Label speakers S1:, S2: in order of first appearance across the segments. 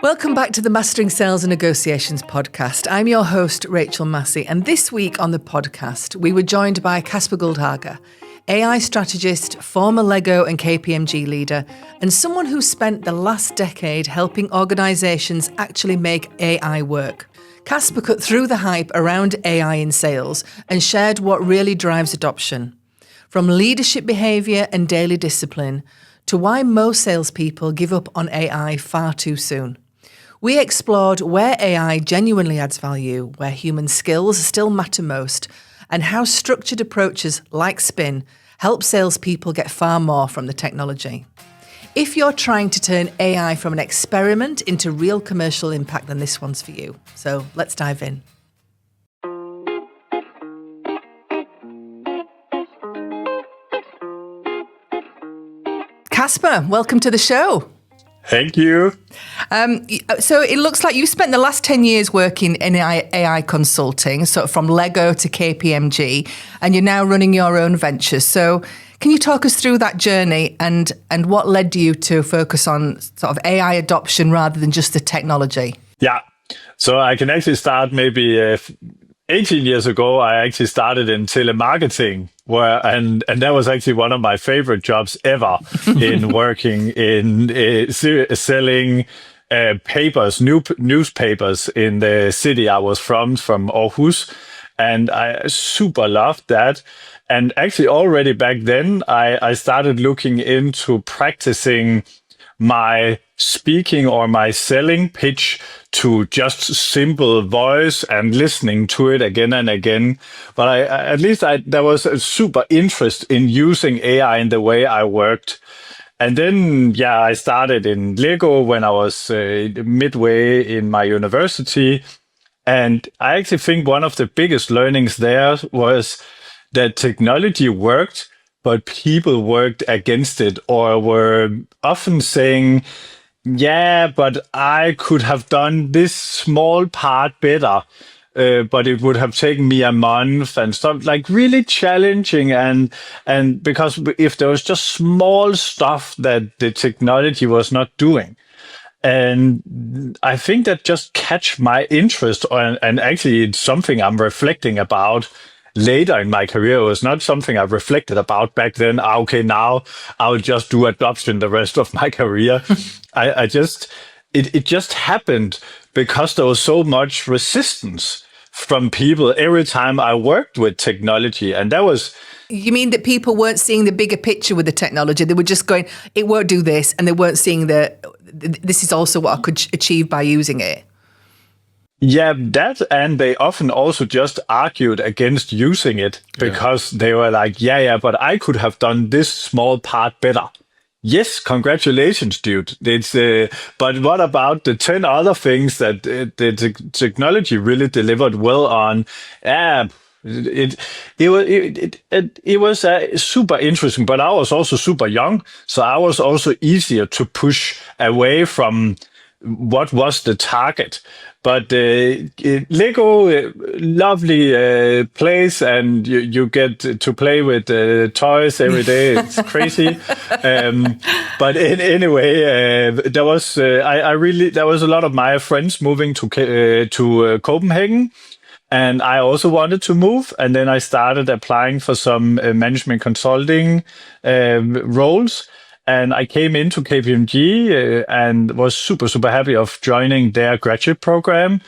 S1: Welcome back to the Mastering Sales and Negotiations podcast. I'm your host, Rachel Massey, and this week on the podcast, we were joined by Casper Guldager, AI strategist, former LEGO and KPMG leader, and someone who spent the last decade helping organisations actually make AI work. Casper cut through the hype around AI in sales and shared what really drives adoption. From leadership behaviour and daily discipline to why most salespeople give up on AI far too soon. We explored where AI genuinely adds value, where human skills still matter most, and how structured approaches like Spin help salespeople get far more from the technology. If you're trying to turn AI from an experiment into real commercial impact, then this one's for you. So let's dive in. Casper, welcome to the show.
S2: Thank you.
S1: So it looks like you spent the last 10 years working in AI consulting, sort of from LEGO to KPMG, and you're now running your own ventures. So can you talk us through that journey and what led you to focus on sort of AI adoption rather than just the technology?
S2: Yeah. So I can actually start maybe 18 years ago, I actually started in telemarketing, and that was actually one of my favorite jobs ever in working in selling newspapers in the city I was from Aarhus. And I super loved that. And actually already back then, I started looking into practicing my speaking or my selling pitch to just simple voice and listening to it again and again. But there was a super interest in using AI in the way I worked. And then, I started in LEGO when I was midway in my university. And I actually think one of the biggest learnings there was that technology worked, but people worked against it or were often saying, but I could have done this small part better, but it would have taken me a month and stuff, like really challenging. And because if there was just small stuff that the technology was not doing. And I think that just catch my interest, and actually it's something I'm reflecting about later in my career. It was not something I reflected about back then. Okay, now I'll just do adoption the rest of my career. It just happened because there was so much resistance from people every time I worked with technology. And that was...
S1: You mean that people weren't seeing the bigger picture with the technology? They were just going, it won't do this. And they weren't seeing this is also what I could achieve by using it.
S2: Yeah, that, and they often also just argued against using it because they were like, but I could have done this small part better. Yes, congratulations, dude. It's but what about the 10 other things that the technology really delivered well on? It was super interesting, but I was also super young, so I was also easier to push away from what was the target. But LEGO, lovely place, and you get to play with toys every day. It's crazy. But anyway, there was there was a lot of my friends moving to Copenhagen, and I also wanted to move. And then I started applying for some management consulting roles. And I came into KPMG and was super, super happy of joining their graduate program.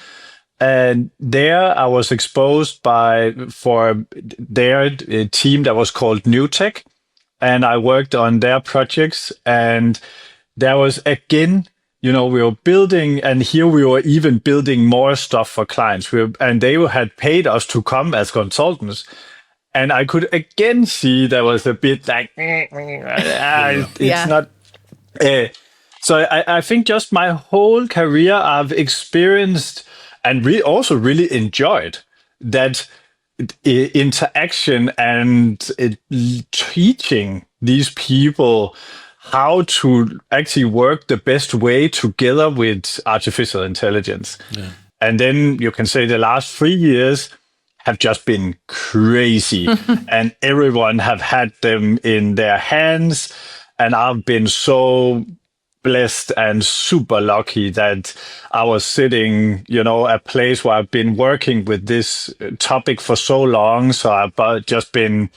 S2: And there I was exposed for their team that was called New Tech. And I worked on their projects. And there was, again, we were building, and here we were even building more stuff for clients. And they had paid us to come as consultants. And I could again see there was a bit like, it's not. So I think just my whole career I've experienced and also really enjoyed that interaction and teaching these people how to actually work the best way together with artificial intelligence. Yeah. And then you can say the last 3 years have just been crazy and everyone have had them in their hands. And I've been so blessed and super lucky that I was sitting, a place where I've been working with this topic for so long. So I've just been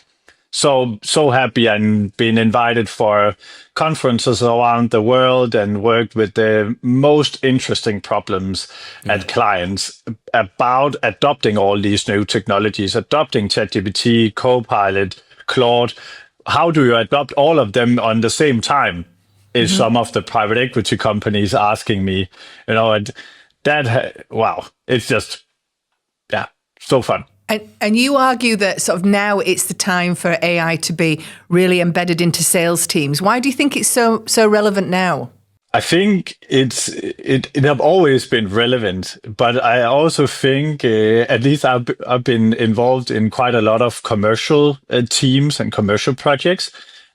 S2: so happy and been invited for conferences around the world and worked with the most interesting problems at clients about adopting all these new technologies, adopting ChatGPT, Copilot, Claude. How do you adopt all of them on the same time? Is some of the private equity companies asking me, and wow, it's just, so fun.
S1: And you argue that sort of now it's the time for AI to be really embedded into sales teams. Why do you think it's so relevant now?
S2: I think it have always been relevant, but I also think at least I've been involved in quite a lot of commercial teams and commercial projects,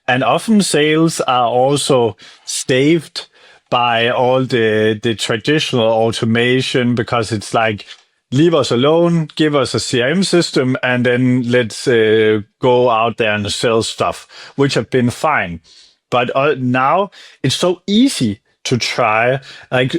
S2: and often sales are also staved by all the traditional automation because it's like, leave us alone, give us a CRM system, and then let's go out there and sell stuff, which have been fine. But now it's so easy to try. Like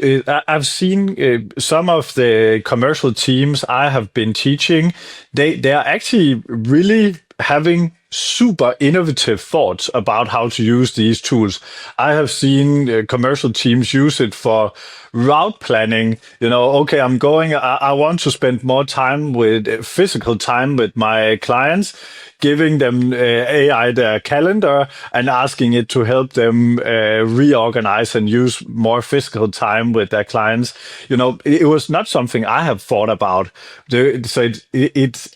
S2: I've seen some of the commercial teams I have been teaching, they are actually really having super innovative thoughts about how to use these tools. I have seen commercial teams use it for route planning. Okay, I want to spend more time with physical time with my clients, giving them AI their calendar and asking it to help them reorganize and use more physical time with their clients. It was not something I have thought about. So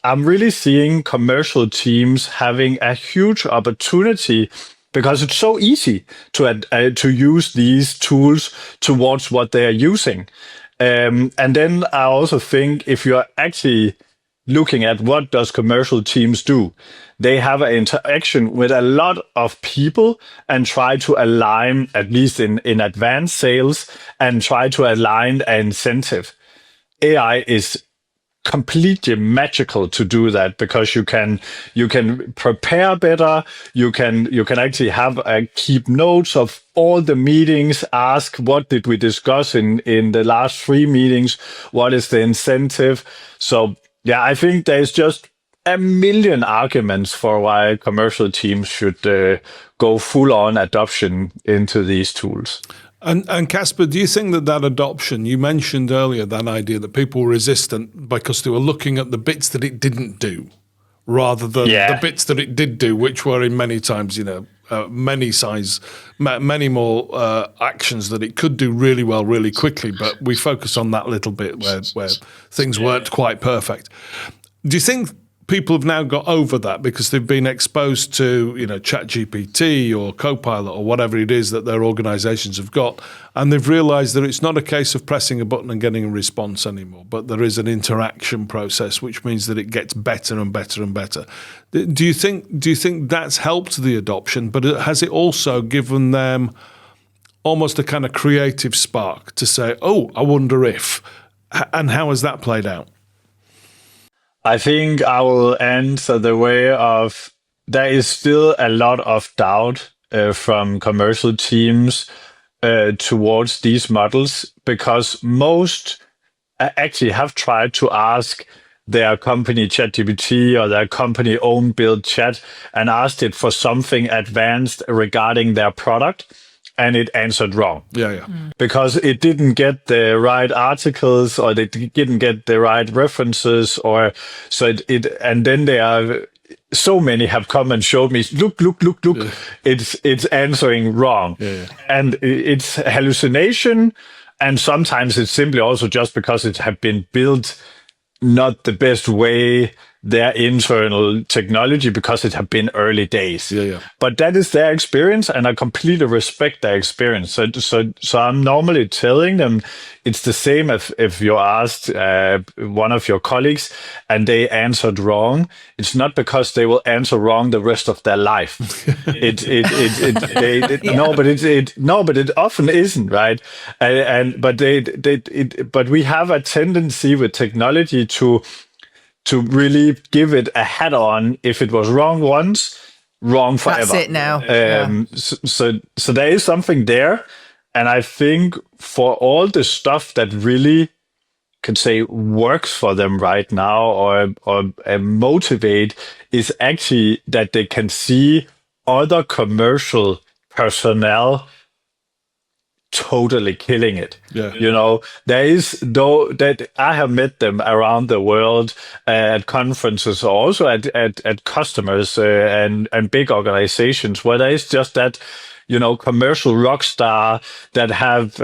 S2: I'm really seeing commercial teams having a huge opportunity because it's so easy to use these tools towards what they are using. And then I also think if you're actually looking at what does commercial teams do, they have an interaction with a lot of people and try to align, at least in advanced sales, and try to align an incentive. AI is completely magical to do that because you can prepare better. You can actually have keep notes of all the meetings. Ask what did we discuss in the last 3 meetings? What is the incentive? So yeah, I think there's just a million arguments for why commercial teams should go full on adoption into these tools.
S3: And Casper, do you think that adoption, you mentioned earlier that idea that people were resistant because they were looking at the bits that it didn't do rather than the bits that it did do, which were in many times, many more actions that it could do really well, really quickly, but we focus on that little bit where things weren't quite perfect. Do you think people have now got over that because they've been exposed to, ChatGPT or Copilot or whatever it is that their organizations have got, and they've realized that it's not a case of pressing a button and getting a response anymore, but there is an interaction process, which means that it gets better and better and better. Do you think that's helped the adoption, but has it also given them almost a kind of creative spark to say, oh, I wonder if, and how has that played out?
S2: I think I will answer the way of there is still a lot of doubt from commercial teams towards these models because most actually have tried to ask their company ChatGPT or their company own built chat and asked it for something advanced regarding their product. And it answered wrong. Because it didn't get the right articles or they didn't get the right references or so and then they are so many have come and showed me, look, it's answering wrong. And it's hallucination. And sometimes it's simply also just because it have been built not the best way, their internal technology, because it have been early days. But that is their experience, and I completely respect their experience. So I'm normally telling them it's the same if you asked one of your colleagues and they answered wrong. It's not because they will answer wrong the rest of their life. No, but it often isn't, right? But we have a tendency with technology to really give it a hat on. If it was wrong once, wrong forever.
S1: That's it now.
S2: So there is something there. And I think for all the stuff that really can say works for them right now or motivate is actually that they can see other commercial personnel totally killing it.
S3: Yeah.
S2: You know, there is though that I have met them around the world at conferences, also at customers and big organizations where there is just that, you know, commercial rock star that have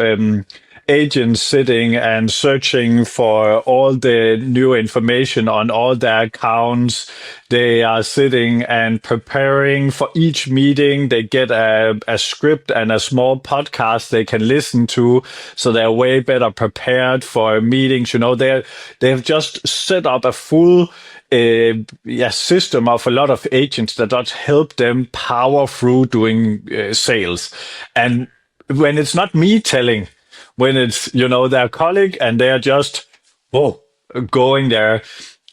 S2: agents sitting and searching for all the new information on all their accounts. They are sitting and preparing for each meeting. They get a script and a small podcast they can listen to, so they're way better prepared for meetings. You know, they've just set up a full system of a lot of agents that does help them power through doing sales. And when it's not me telling, when it's, you know, their colleague and they're just, going there,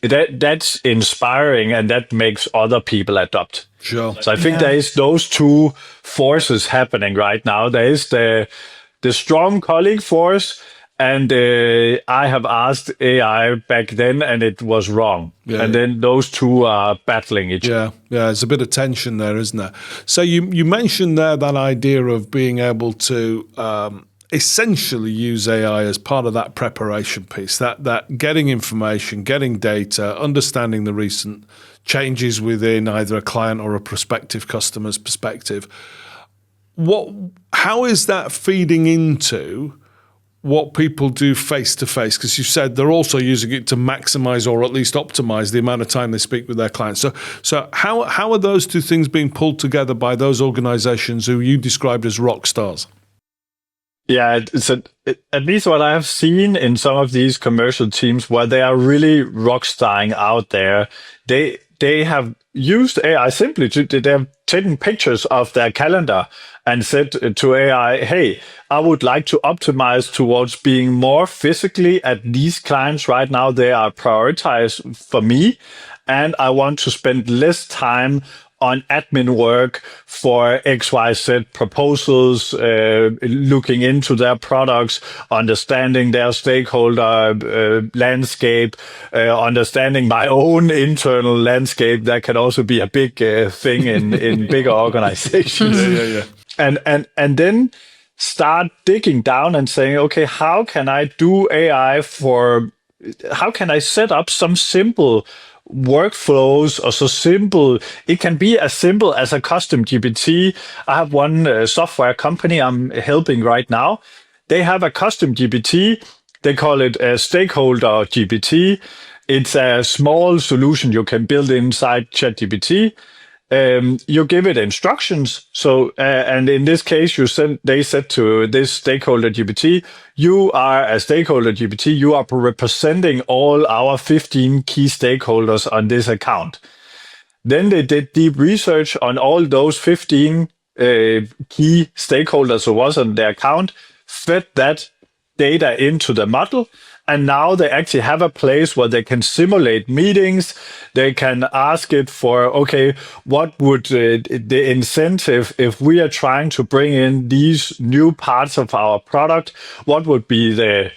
S2: that's inspiring and that makes other people adopt.
S3: Sure.
S2: So I think there is those two forces happening right now. There is the strong colleague force, and I have asked AI back then and it was wrong. Yeah. And then those two are battling each other.
S3: Yeah, there's a bit of tension there, isn't there? So you mentioned there that idea of being able to essentially use AI as part of that preparation piece, that getting information, getting data, understanding the recent changes within either a client or a prospective customer's perspective. How is that feeding into what people do face to face? Because you said they're also using it to maximize or at least optimize the amount of time they speak with their clients. So how are those two things being pulled together by those organizations who you described as rock stars?
S2: Yeah, at least what I have seen in some of these commercial teams where they are really rock starring out there, they have used AI simply they have taken pictures of their calendar and said to AI, hey, I would like to optimize towards being more physically at these clients right now. They are prioritized for me, and I want to spend less time on admin work for XYZ proposals, looking into their products, understanding their stakeholder landscape, understanding my own internal landscape. That can also be a big thing in bigger organizations.
S3: Yeah.
S2: And then start digging down and saying, okay, how can I do AI how can I set up some simple workflows or so simple? It can be as simple as a custom GPT. I have one software company I'm helping right now. They have a custom GPT. They call it a stakeholder GPT. It's a small solution you can build inside ChatGPT. You give it instructions. So, and in this case, they said to this stakeholder GPT, you are a stakeholder GPT. You are representing all our 15 key stakeholders on this account. Then they did deep research on all those 15 key stakeholders who was on their account, fed that data into the model. And now they actually have a place where they can simulate meetings. They can ask it for, okay, what would the incentive if we are trying to bring in these new parts of our product? What would be the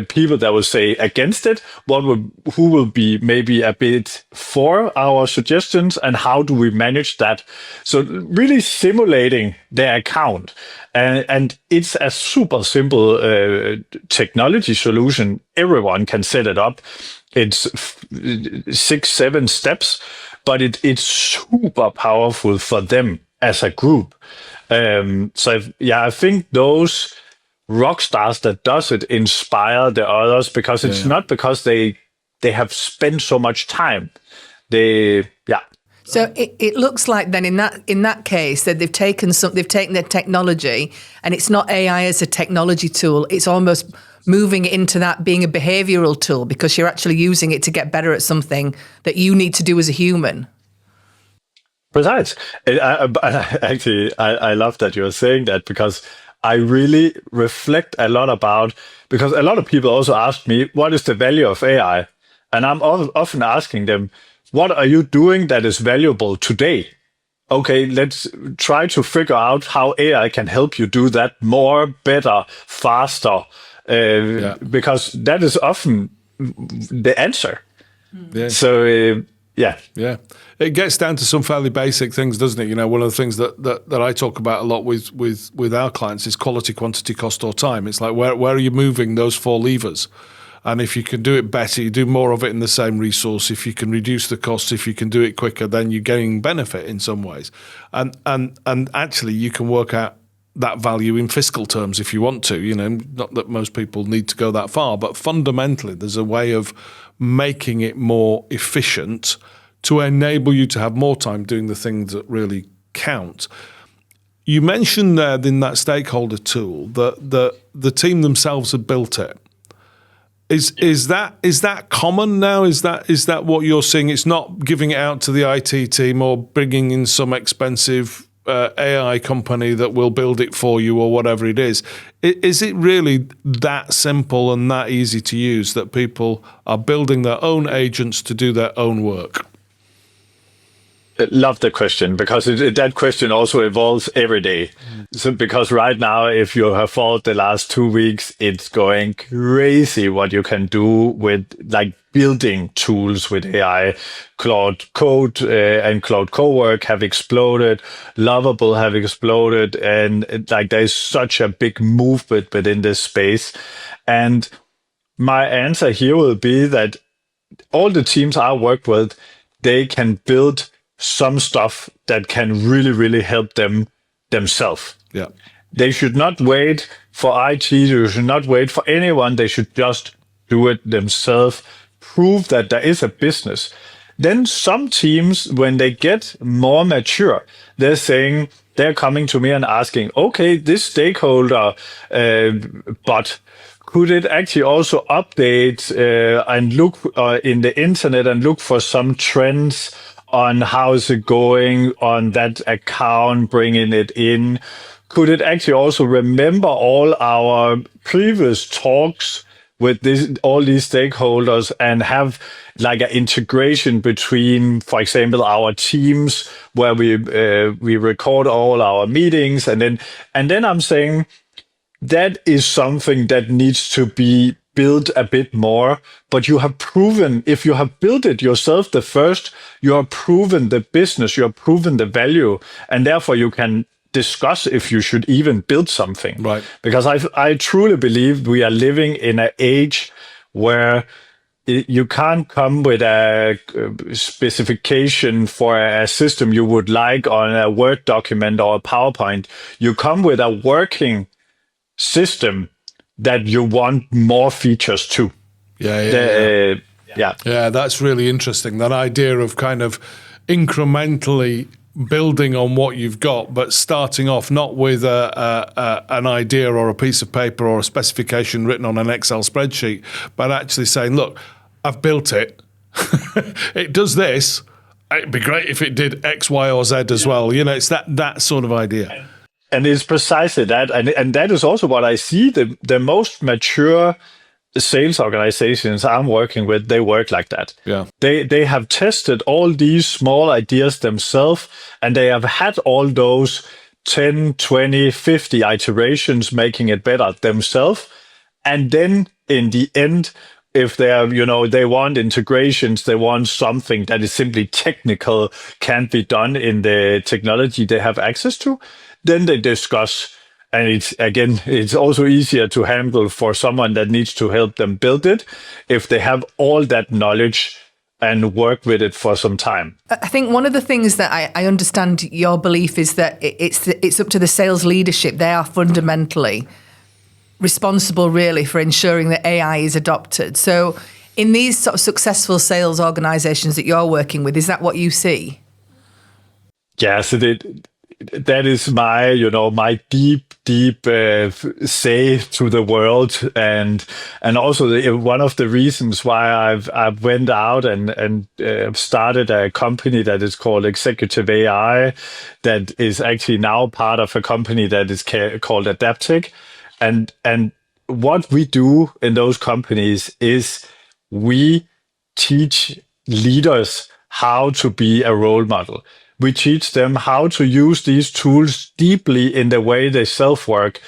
S2: people that will say against it? Who will be maybe a bit for our suggestions, and how do we manage that? So really simulating their account. And it's a super simple technology solution. Everyone can set it up. It's 6-7 steps, but it's super powerful for them as a group. I think those rock stars that does it inspire the others, because it's not because they have spent so much time.
S1: So it looks like then in that case that they've taken the technology, and it's not AI as a technology tool. It's almost moving into that being a behavioral tool, because you're actually using it to get better at something that you need to do as a human.
S2: Precise. I love that you're saying that, because I really reflect a lot about, because a lot of people also ask me, what is the value of AI? And I'm often asking them, what are you doing that is valuable today? okay, let's try to figure out how AI can help you do that more, better, faster, because that is often the answer.
S3: Yeah.
S2: So, yeah.
S3: Yeah. It gets down to some fairly basic things, doesn't it? You know, one of the things that I talk about a lot with our clients is quality, quantity, cost, or time. It's like, where are you moving those 4 levers? And if you can do it better, you do more of it in the same resource. If you can reduce the cost, if you can do it quicker, then you're getting benefit in some ways. And actually, you can work out that value in fiscal terms if you want to. You know, not that most people need to go that far, but fundamentally, there's a way of making it more efficient to enable you to have more time doing the things that really count. You mentioned there in that stakeholder tool that the team themselves had built it. Is that common now? Is that what you're seeing? It's not giving it out to the IT team or bringing in some expensive AI company that will build it for you or whatever it is. Is it really that simple and that easy to use that people are building their own agents to do their own work?
S2: Love the question, because that question also evolves every day. So because right now, if you have followed the last 2 weeks, it's going crazy what you can do with like building tools with AI. Claude Code and Claude Cowork have exploded. Lovable have exploded. And like there's such a big movement within this space. And my answer here will be that all the teams I work with, they can build some stuff that can really, really help them themselves.
S3: Yeah.
S2: They should not wait for IT. They should not wait for anyone. They should just do it themselves, prove that there is a business. Then some teams, when they get more mature, they're coming to me and asking, okay, this stakeholder, but could it actually also update and look in the internet and look for some trends on how is it going on that account, bringing it in? Could it actually also remember all our previous talks with all these stakeholders and have like an integration between, for example, our teams where we record all our meetings, and then I'm saying that is something that needs to be built a bit more, but you have proven, if you have built it yourself the first, you have proven the business, you have proven the value, and therefore you can discuss if you should even build something.
S3: Right.
S2: Because I truly believe we are living in an age where you can't come with a specification for a system you would like on a Word document or a PowerPoint. You come with a working system that you want more features to.
S3: Yeah, that's really interesting. That idea of kind of incrementally building on what you've got, but starting off not with an idea or a piece of paper or a specification written on an Excel spreadsheet, but actually saying, look, I've built it. It does this. It'd be great if it did X, Y, or Z as well. You know, it's that sort of idea.
S2: And it's precisely that. And that is also what I see. The most mature sales organizations I'm working with, they work like that.
S3: Yeah.
S2: They have tested all these small ideas themselves, and they have had all those 10, 20, 50 iterations making it better themselves. And then in the end, if they want integrations, they want something that is simply technical, can't be done in the technology they have access to, then they discuss. And it's also easier to handle for someone that needs to help them build it if they have all that knowledge and work with it for some time.
S1: I think one of the things that I understand your belief is that it's up to the sales leadership. They are fundamentally responsible really for ensuring that AI is adopted. So in these sort of successful sales organizations that you're working with, is that what you see?
S2: Yes, that is my deep say to the world, and also one of the reasons why I've went out and started a company that is called Executive AI, that is actually now part of a company that is called Adaptig, and what we do in those companies is we teach leaders how to be a role model. we teach them how to use these tools deeply in the way they self-work,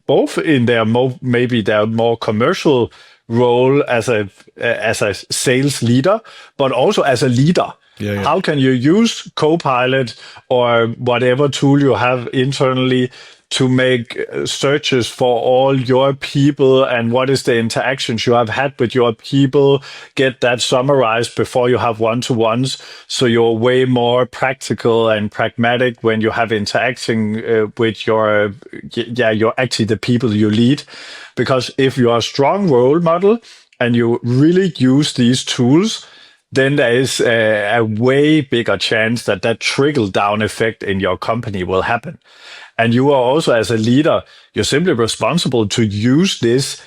S2: both in their maybe their more commercial role as a sales leader, but also as a leader. How can you use Copilot or whatever tool you have internally to make searches for all your people, and what is the interactions you have had with your people, get that summarized before you have one-to-ones, so you're way more practical and pragmatic when you have interacting with your actually the people you lead. Because if you are a strong role model and you really use these tools, then there is a way bigger chance that trickle-down effect in your company will happen. And you are also, as a leader, you're simply responsible to use this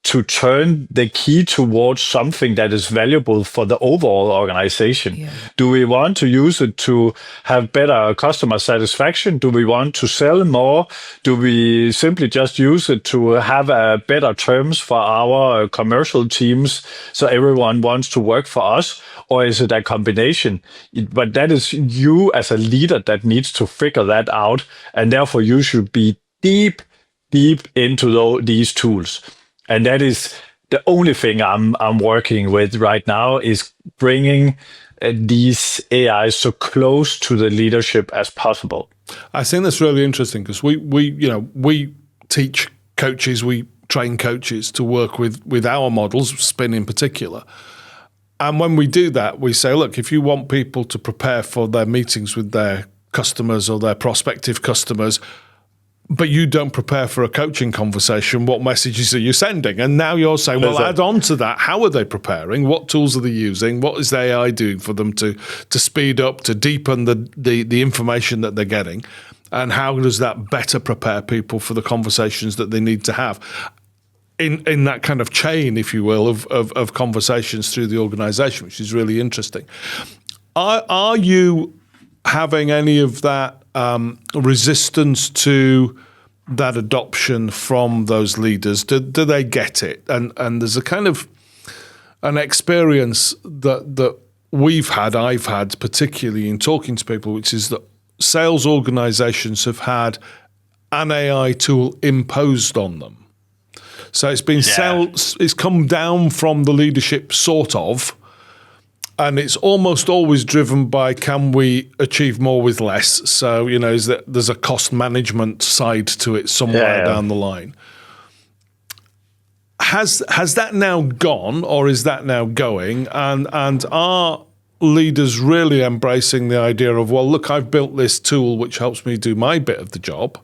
S2: to turn the key towards something that is valuable for the overall organization. Yeah. Do we want to use it to have better customer satisfaction? Do we want to sell more? Do we simply just use it to have better terms for our commercial teams so everyone wants to work for us? Or is it a combination? But that is you as a leader that needs to figure that out. And therefore you should be deep into these tools. And that is the only thing I'm working with right now, is bringing these AI so close to the leadership as possible.
S3: I think that's really interesting, because we teach coaches, we train coaches to work with our models, Spin in particular. And when we do that, we say, look, if you want people to prepare for their meetings with their customers or their prospective customers, but you don't prepare for a coaching conversation, what messages are you sending? And now you're saying, well, add on to that, how are they preparing? What tools are they using? What is the AI doing for them to speed up, to deepen the information that they're getting? And how does that better prepare people for the conversations that they need to have? In that kind of chain, if you will, of conversations through the organization, which is really interesting. Are you having any of that resistance to that adoption from those leaders? Do they get it? And there's a kind of an experience that I've had, particularly in talking to people, which is that sales organizations have had an AI tool imposed on them. So it's been it's come down from the leadership, sort of, and it's almost always driven by, can we achieve more with less? So, is that there's a cost management side to it somewhere down the line. Has that now gone, or is that now going? And are leaders really embracing the idea of, well, look, I've built this tool which helps me do my bit of the job,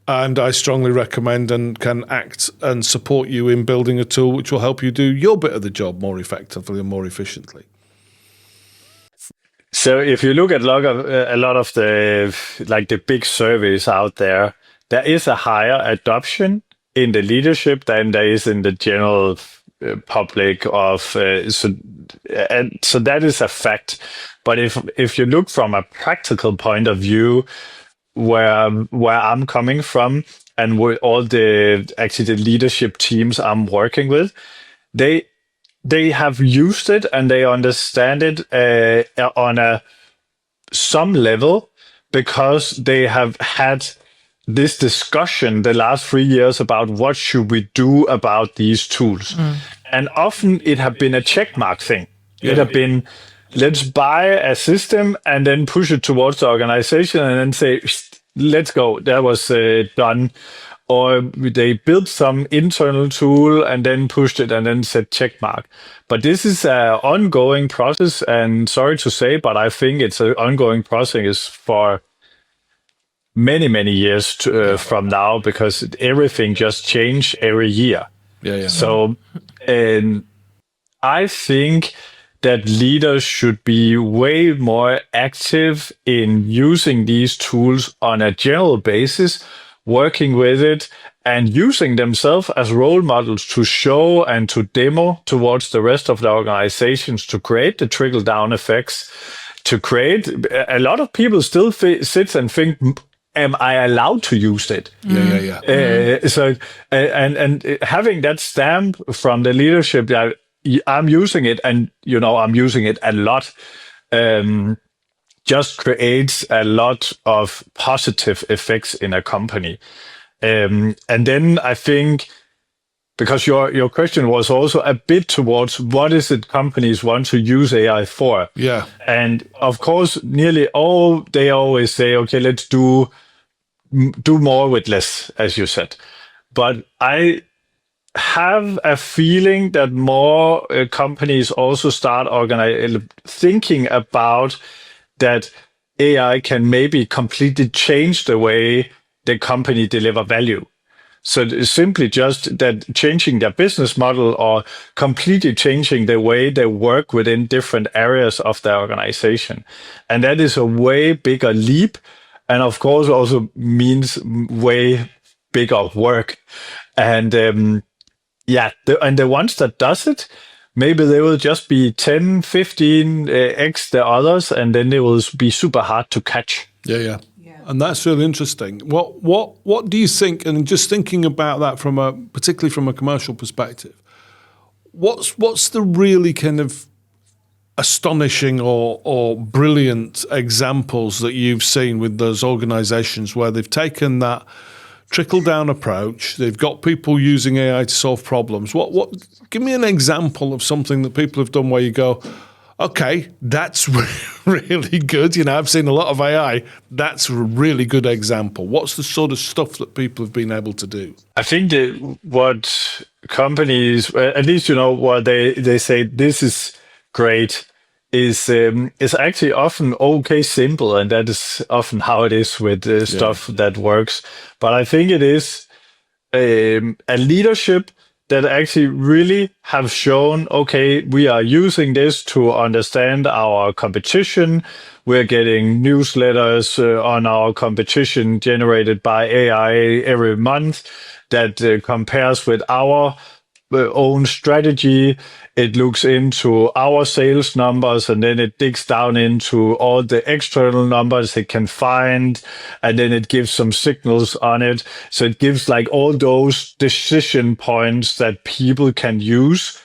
S3: and I strongly recommend and can act and support you in building a tool which will help you do your bit of the job more effectively and more efficiently?
S2: So if you look at a lot of the big surveys out there, there is a higher adoption in the leadership than there is in the general public so that is a fact. But if you look from a practical point of view, where I'm coming from, and with all the leadership teams I'm working with, they have used it and they understand it on some level, because they have had this discussion the last 3 years about what should we do about these tools. And often it have been a checkmark thing. It have been, let's buy a system and then push it towards the organization and then say, let's go. That was done. Or they built some internal tool and then pushed it and then said check mark. But this is an ongoing process. And sorry to say, but I think it's an ongoing process for many, many years from now, because everything just changed every year. So I think that leaders should be way more active in using these tools on a general basis, working with it and using themselves as role models to show and to demo towards the rest of the organizations, to create the trickle-down effects, to create. A lot of people still sit and think, am I allowed to use it? So and having that stamp from the leadership that I'm using it, and I'm using it a lot. just creates a lot of positive effects in a company. And then I think, because your question was also a bit towards what is it companies want to use AI for?
S3: Yeah.
S2: And of course, nearly all, they always say, okay, let's do more with less, as you said. But I have a feeling that more companies also start thinking about that AI can maybe completely change the way the company deliver value. So it's simply just that changing their business model or completely changing the way they work within different areas of their organization. And that is a way bigger leap. And of course, also means way bigger work. And and the ones that does it, maybe they will just be 10, 15 x the others, and then they will be super hard to catch.
S3: Yeah. And that's really interesting. What do you think? And just thinking about that particularly from a commercial perspective, what's the really kind of astonishing or brilliant examples that you've seen with those organizations where they've taken that trickle-down approach, they've got people using AI to solve problems? Give me an example of something that people have done where you go, okay, that's really good. I've seen a lot of AI. That's a really good example. What's the sort of stuff that people have been able to do?
S2: I think that what companies, at least, what they say, this is great, is actually often okay, simple. And that is often how it is with stuff that works. But I think it is a leadership that actually really have shown, okay, we are using this to understand our competition. We're getting newsletters on our competition generated by AI every month that compares with our own strategy. It looks into our sales numbers, and then it digs down into all the external numbers it can find, and then it gives some signals on it. So it gives like all those decision points that people can use,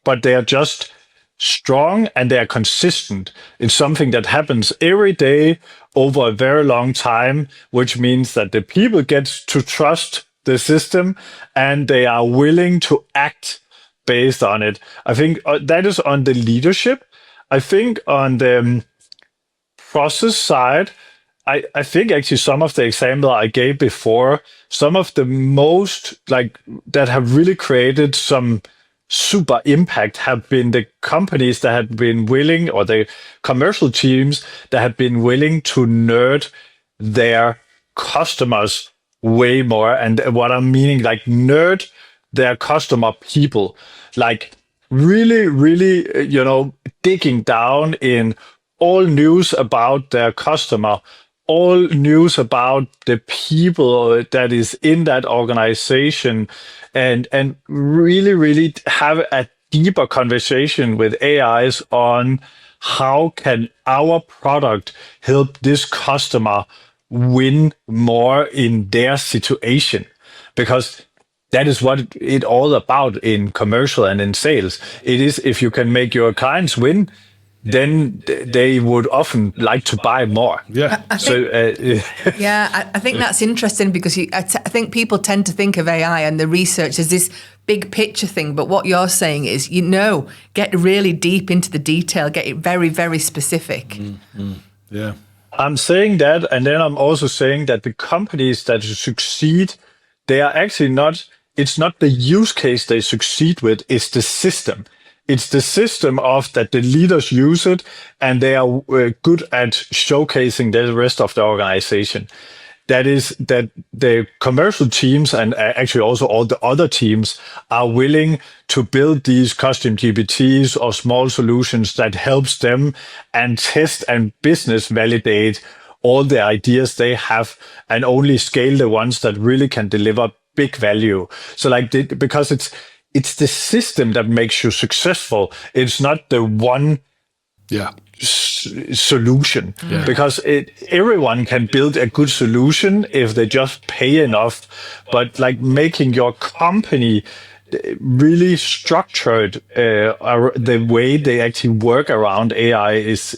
S2: but they are just strong and they are consistent. It's something that happens every day over a very long time, which means that the people get to trust the system and they are willing to act based on it. I think that is on the leadership. I think on the process side, I think actually some of the example I gave before, some of the most that have really created some super impact have been the companies that have been willing, or the commercial teams that have been willing to nerd their customers way more. And what I'm meaning, nerd their customer people, really, digging down in all news about their customer, all news about the people that is in that organization, and really have a deeper conversation with AIs on how can our product help this customer win more in their situation, because that is what it's all about in commercial and in sales. It is, if you can make your clients win, then they would often like to buy more.
S3: Yeah.
S1: I think that's interesting, because I think people tend to think of AI and the research as this big picture thing. But what you're saying is, get really deep into the detail, get it very, very specific.
S3: Mm-hmm. Yeah.
S2: I'm saying that, and then I'm also saying that the companies that succeed, they are actually not, it's not the use case they succeed with, it's the system. It's the system of that the leaders use it, and they are good at showcasing the rest of the organization. That is that the commercial teams, and actually also all the other teams, are willing to build these custom GPTs or small solutions that helps them and test and business validate all the ideas they have, and only scale the ones that really can deliver big value. So because it's the system that makes you successful. It's not the one solution, because everyone can build a good solution if they just pay enough. But making your company really structured, the way they actually work around AI is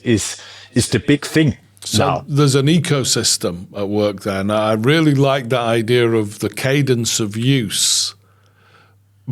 S2: the big thing.
S3: So
S2: now.
S3: there's an ecosystem at work there. Now, I really like that idea of the cadence of use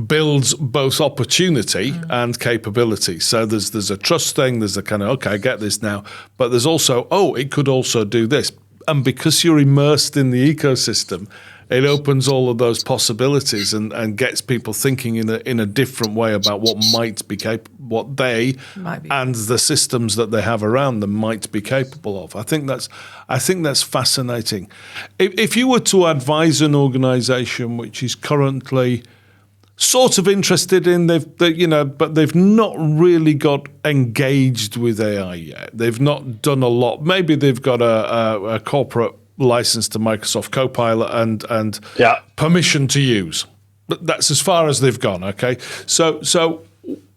S3: builds both opportunity and capability. So there's a trust thing, there's a kind of, okay, I get this now, but there's also, it could also do this. And because you're immersed in the ecosystem, it opens all of those possibilities and gets people thinking in a different way about what might be what they and the systems that they have around them might be capable of. I think that's fascinating. If you were to advise an organization which is currently sort of interested in, but they've not really got engaged with AI yet. They've not done a lot. Maybe they've got a corporate license to Microsoft Copilot and permission to use, but that's as far as they've gone. Okay, so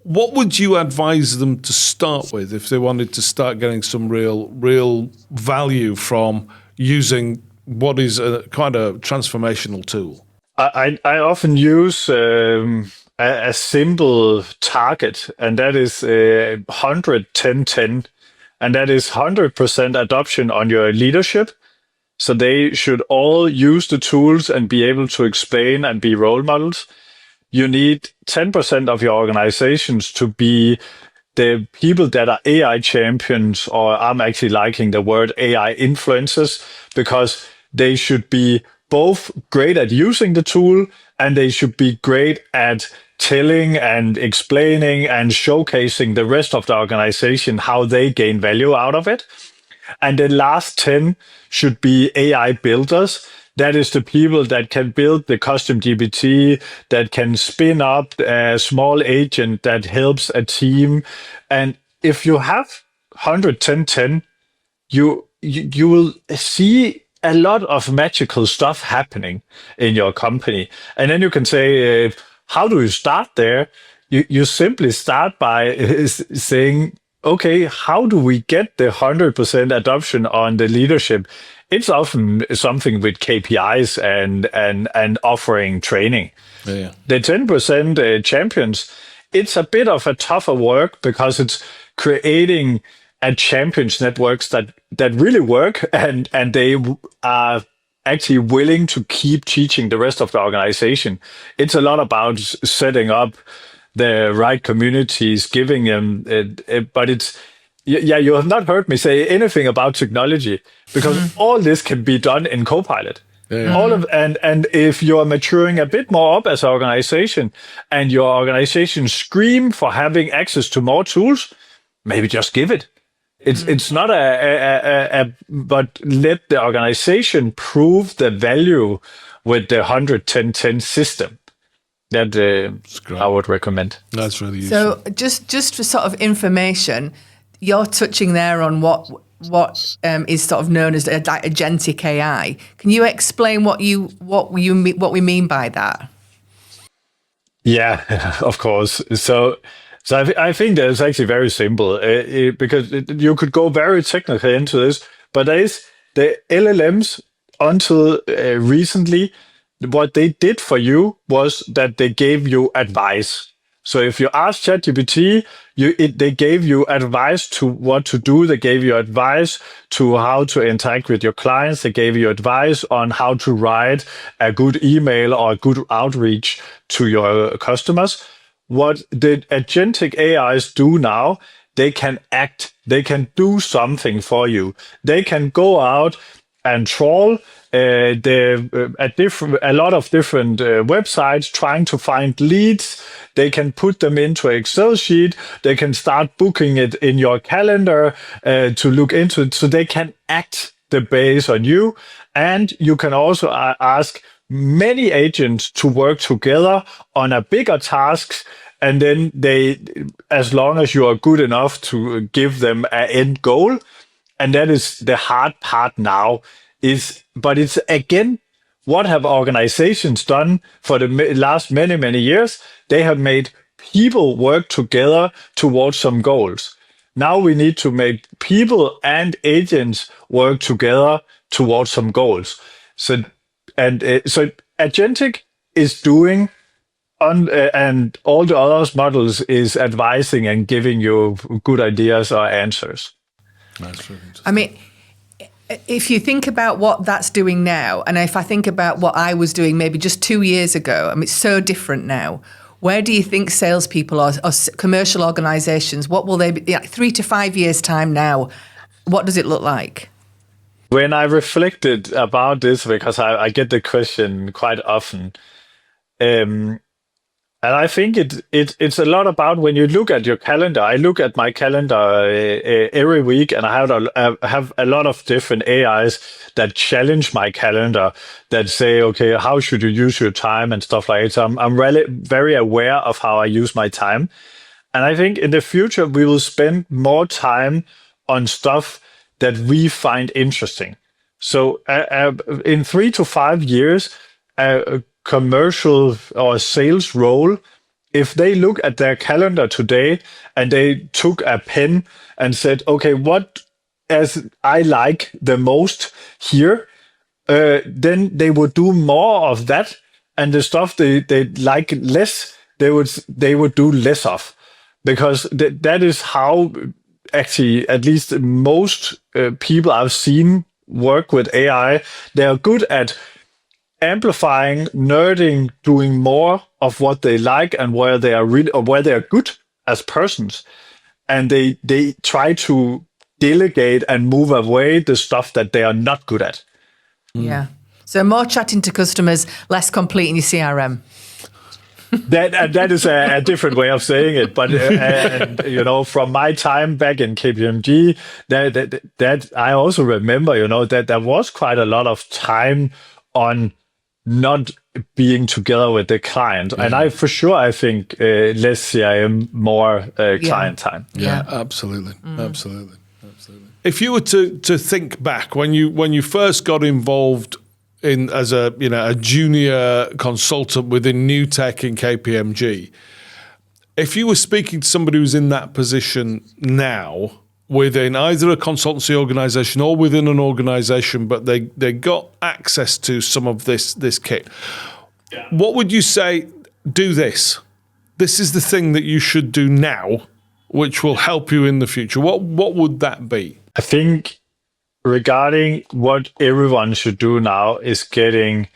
S3: what would you advise them to start with if they wanted to start getting some real value from using what is a kind of transformational tool?
S2: I often use a simple target, and that is 100-10-10, and that is 100% adoption on your leadership. So they should all use the tools and be able to explain and be role models. You need 10% of your organizations to be the people that are AI champions, or I'm actually liking the word AI influencers, because they should be both great at using the tool and they should be great at telling and explaining and showcasing the rest of the organization how they gain value out of it. And the last 10 should be AI builders. That is the people that can build the custom GPT, that can spin up a small agent that helps a team. And if you have 110-10, you will see a lot of magical stuff happening in your company. And then you can say, how do you start there? You simply start by saying, okay, how do we get the 100% adoption on the leadership? It's often something with KPIs and offering training.
S3: Yeah.
S2: The 10% champions, it's a bit of a tougher work because it's creating a champions networks that really work and they are actually willing to keep teaching the rest of the organization. It's a lot about setting up the right communities, giving them, but it's, you have not heard me say anything about technology because all this can be done in Copilot.
S3: Yeah.
S2: All of and if you're maturing a bit more up as an organization and your organization scream for having access to more tools, maybe just give it. It's not but let the organization prove the value with the 110-10 system. That I would recommend.
S3: That's really useful.
S1: So just for sort of information, you're touching there on what is sort of known as agentic AI. Can you explain what we mean by that?
S2: Yeah, of course. So I think that it's actually very simple because you could go very technical into this, but there is the LLMs until recently. What they did for you was that they gave you advice. So if you asked ChatGPT, they gave you advice to what to do. They gave you advice to how to interact with your clients. They gave you advice on how to write a good email or a good outreach to your customers. What the agentic AIs do now, they can act. They can do something for you. They can go out and trawl a lot of different websites trying to find leads. They can put them into an Excel sheet. They can start booking it in your calendar to look into it. So they can act the base on you. And you can also ask many agents to work together on a bigger tasks. And then as long as you are good enough to give them an end goal, and that is the hard part now, but it's again, what have organizations done for the last many, many years? They have made people work together towards some goals. Now we need to make people and agents work together towards some goals. So agentic is doing and all the other models is advising and giving you good ideas or answers.
S3: That's really interesting.
S1: I mean, if you think about what that's doing now, and if I think about what I was doing maybe just 2 years ago, I mean, it's so different now. Where do you think salespeople or commercial organisations, what will they be, 3 to 5 years' time now? What does it look like?
S2: When I reflected about this, because I get the question quite often, and I think it's a lot about when you look at your calendar. I look at my calendar every week, and I have a lot of different AIs that challenge my calendar, that say, okay, how should you use your time and stuff like that. So I'm really very aware of how I use my time. And I think in the future, we will spend more time on stuff that we find interesting. So in 3 to 5 years, a commercial or sales role, if they look at their calendar today and they took a pen and said, okay, what as I like the most here, then they would do more of that, and the stuff they like less, they would do less of, because that is how actually at least most people I've seen work with AI. They are good at amplifying, nerding, doing more of what they like and where they are really, or where they are good as persons, and they try to delegate and move away the stuff that they are not good at.
S1: Yeah. So more chatting to customers, less completing your CRM.
S2: That is a different way of saying it, but and, you know, from my time back in KPMG, that I also remember, you know, that there was quite a lot of time on not being together with the client, and I think less CRM, more client time.
S3: Yeah, absolutely. If you were to think back when you first got involved in as a junior consultant within new tech in KPMG, if you were speaking to somebody who's in that position now within either a consultancy organization or within an organization, but they got access to some of this kit, what would you say? Do this. This is the thing that you should do now, which will help you in the future. What would that be?
S2: I think regarding what everyone should do now is getting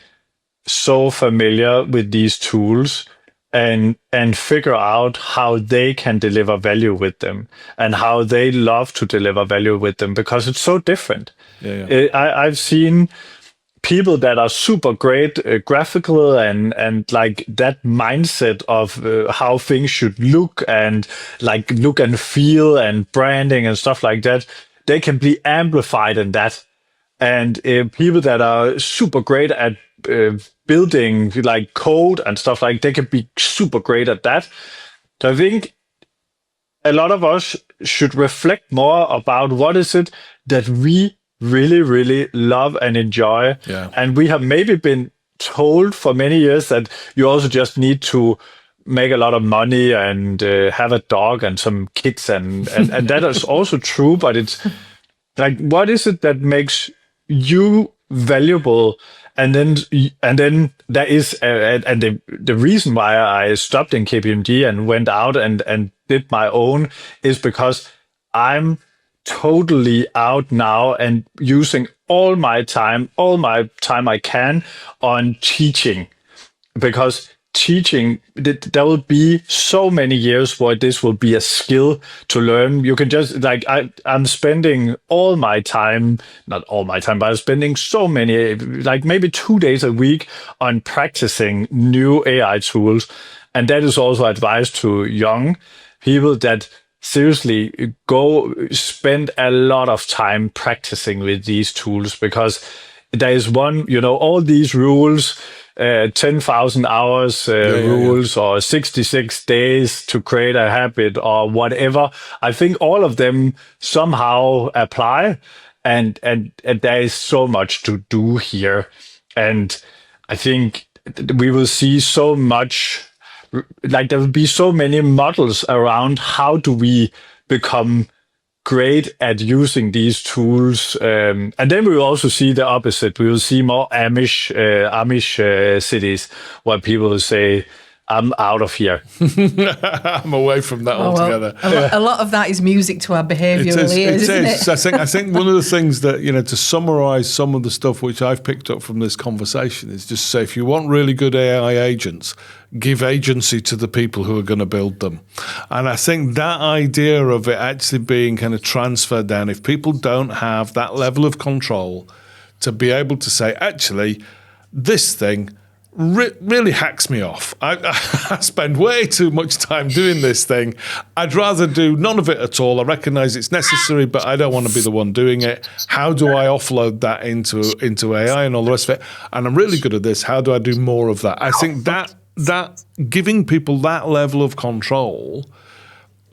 S2: so familiar with these tools and figure out how they can deliver value with them and how they love to deliver value with them, because it's so different. I've seen people that are super great graphical and like that mindset of how things should look and like look and feel and branding and stuff like that. They can be amplified in that. And people that are super great at building like code and stuff, like they can be super great at that. So I think a lot of us should reflect more about what is it that we really, really love and enjoy.
S3: Yeah.
S2: And we have maybe been told for many years that you also just need to make a lot of money and have a dog and some kids and that is also true, but it's like, what is it that makes you valuable? And then there is and the reason why I stopped in KPMG and went out and did my own is because I'm totally out now and using all my time I can on teaching, because teaching, there will be so many years where this will be a skill to learn. You can just like, I'm spending all my time, not all my time, but I'm spending so many, like maybe 2 days a week on practicing new AI tools. And that is also advice to young people that seriously go spend a lot of time practicing with these tools, because there is one, you know, all these rules, 10,000 hours rules or 66 days to create a habit or whatever. I think all of them somehow apply, and there is so much to do here. And I think we will see so much, like there will be so many models around how do we become great at using these tools, and then we will also see the opposite. We will see more Amish cities where people will say, I'm out of here.
S3: I'm away from that altogether.
S1: A lot of that is music to our behavioural ears, isn't it?
S3: I think one of the things that, to summarise some of the stuff which I've picked up from this conversation is just say, if you want really good AI agents, give agency to the people who are going to build them. And I think that idea of it actually being kind of transferred down, if people don't have that level of control to be able to say, actually, this thing really hacks me off. I spend way too much time doing this thing. I'd rather do none of it at all. I recognise it's necessary, but I don't want to be the one doing it. How do I offload that into AI and all the rest of it? And I'm really good at this. How do I do more of that? I think that giving people that level of control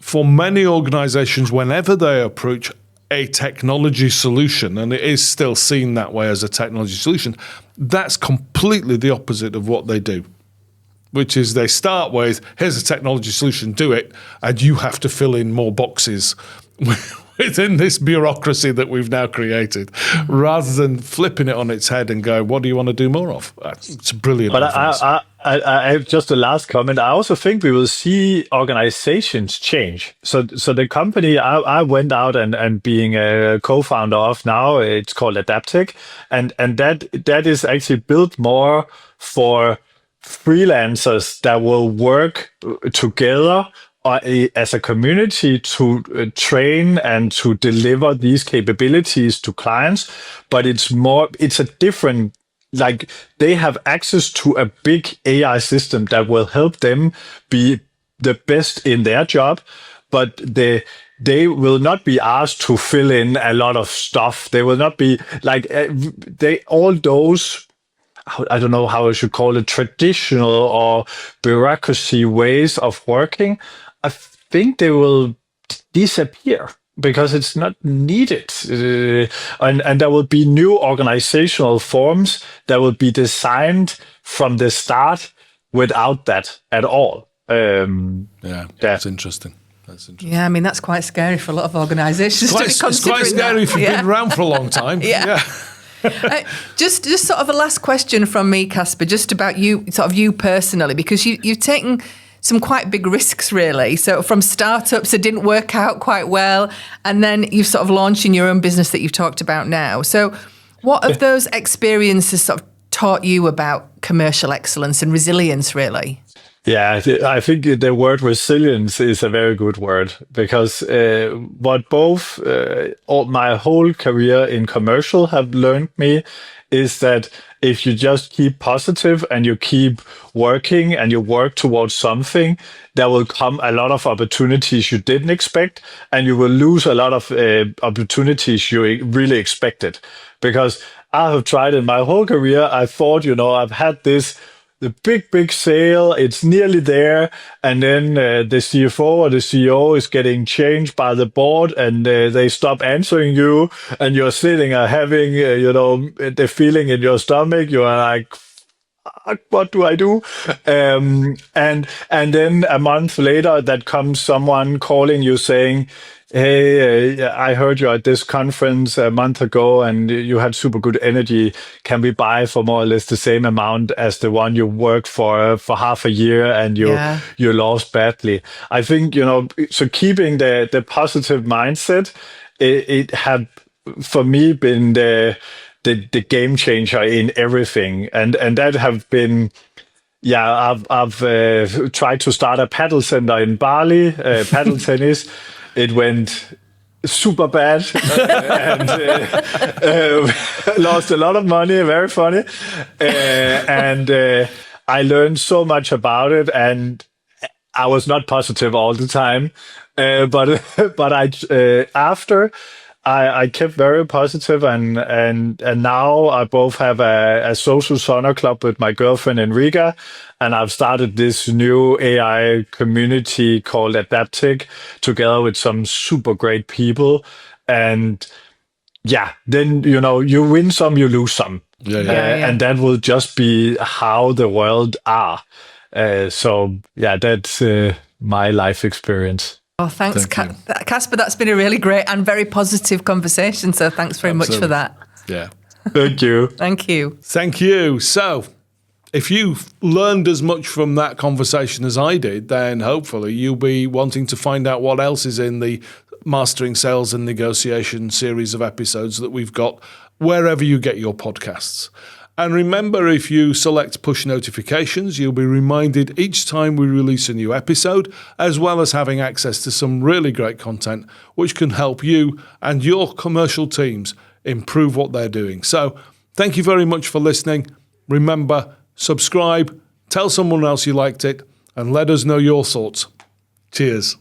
S3: for many organisations, whenever they approach a technology solution, and it is still seen that way as a technology solution, that's completely the opposite of what they do, which is they start with, here's a technology solution, do it, and you have to fill in more boxes within this bureaucracy that we've now created, rather than flipping it on its head and go, what do you want to do more of? It's brilliant.
S2: But I have just a last comment. I also think we will see organizations change. So the company I went out and being a co-founder of now, it's called Adaptig, and that is actually built more for freelancers that will work together as a community to train and to deliver these capabilities to clients. But it's a different, like, they have access to a big AI system that will help them be the best in their job, but they will not be asked to fill in a lot of stuff. They will not be like all those, I don't know how I should call it, traditional or bureaucracy ways of working. I think they will disappear because it's not needed. And there will be new organizational forms that will be designed from the start without that at all.
S3: That's interesting.
S1: Yeah, I mean, that's quite scary for a lot of organizations.
S3: It's quite scary if you've been around for a long time.
S1: Just sort of a last question from me, Casper, just about you, sort of you personally, because you've taken some quite big risks, really. So from startups that didn't work out quite well, and then you've sort of launched in your own business that you've talked about now. So what have those experiences sort of taught you about commercial excellence and resilience, really?
S2: Yeah, I think the word resilience is a very good word, because what both my whole career in commercial have learned me is that if you just keep positive and you keep working and you work towards something, there will come a lot of opportunities you didn't expect, and you will lose a lot of opportunities you really expected. Because I have tried in my whole career, I thought, I've had the big sale, it's nearly there, and then the CFO or the CEO is getting changed by the board, and they stop answering you, and you're sitting having, the feeling in your stomach, you are like, what do I do? And then a month later, that comes someone calling you saying, hey, I heard you at this conference a month ago and you had super good energy. Can we buy for more or less the same amount as the one you worked for half a year and you lost badly? I think, so keeping the positive mindset, it had, for me, been the game changer in everything. And that have been, I've tried to start a paddle center in Bali, paddle tennis. It went super bad and lost a lot of money, very funny. And I learned so much about it, and I was not positive all the time. But after I kept very positive, and now I both have a social sauna club with my girlfriend in Riga, and I've started this new AI community called Adaptig together with some super great people. And then you win some, you lose some, and that will just be how the world are. So that's my life experience.
S1: Oh, thanks, Casper. That's been a really great and very positive conversation. So thanks very much for that.
S3: Yeah.
S2: Thank you.
S1: Thank you.
S3: Thank you. So if you've learned as much from that conversation as I did, then hopefully you'll be wanting to find out what else is in the Mastering Sales and Negotiation series of episodes that we've got wherever you get your podcasts. And remember, if you select push notifications, you'll be reminded each time we release a new episode, as well as having access to some really great content which can help you and your commercial teams improve what they're doing. So thank you very much for listening. Remember, subscribe, tell someone else you liked it, and let us know your thoughts. Cheers.